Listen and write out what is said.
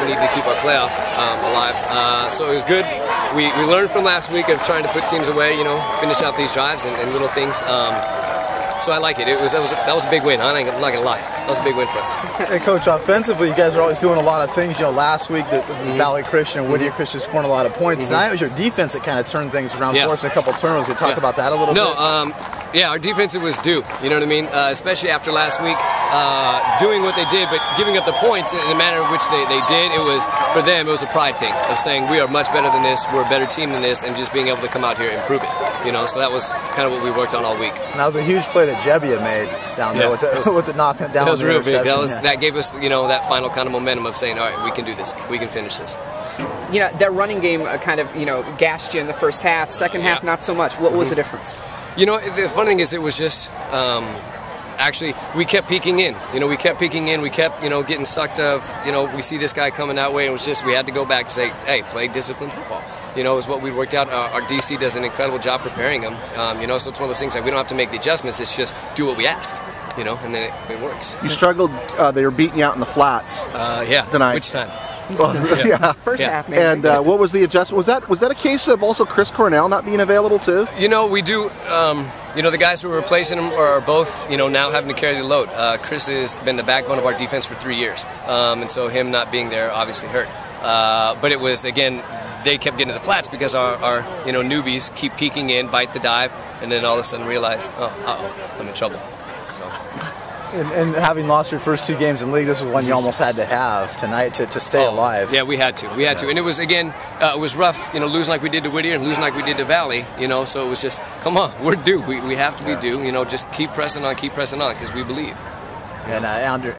needed to keep our playoff alive. So it was good. We learned from last week of trying to put teams away, you know, finish out these drives and little things. So I like it. That was a big win. I'm not gonna lie. That was a big win for us. Hey, Coach, offensively, you guys are always doing a lot of things. You know, last week the Valley Christian and Whittier Christian scoring a lot of points. Tonight it was your defense that kind of turned things around, forcing a couple turnovers. Can you talk about that a little bit? No, yeah, our defense was due. You know what I mean? Especially after last week, doing what they did, but giving up the points in the manner in which they did. It was, for them, it was a pride thing of saying we are much better than this, we're a better team than this, and just being able to come out here and prove it. You know, so that was kind of what we worked on all week. And that was a huge play that Jebbia made down there with the knocking it down. That was real big. That gave us, you know, that final kind of momentum of saying, all right, we can do this. We can finish this. You know, that running game kind of, you know, gassed you in the first half. Second half, not so much. What was the difference? You know, the funny thing is it was just, actually, we kept peeking in. You know, we kept peeking in. We kept, you know, getting sucked of, you know, we see this guy coming that way. And it was just, we had to go back and say, hey, play disciplined football. You know, is what we worked out. Our DC does an incredible job preparing them. You know, so it's one of those things that we don't have to make the adjustments. It's just do what we ask. You know, and then it works. You struggled. They were beating you out in the flats. Yeah. Tonight. Which time? Yeah. First half, maybe. And what was the adjustment? Was that a case of also Chris Cornell not being available too? You know, we do. You know, the guys who are replacing him are both, you know, now having to carry the load. Chris has been the backbone of our defense for 3 years, and so him not being there obviously hurt. But it was, again, they kept getting to the flats because our you know, newbies keep peeking in, bite the dive, and then all of a sudden realize, oh, I'm in trouble. So. And having lost your first 2 games in league, this was one you almost had to have tonight to stay alive. Yeah, we had to. We had to. And it was, again, it was rough, you know, losing like we did to Whittier and losing like we did to Valley, you know, so it was just, come on, we're due. We have to be due, you know, just keep pressing on, because we believe. And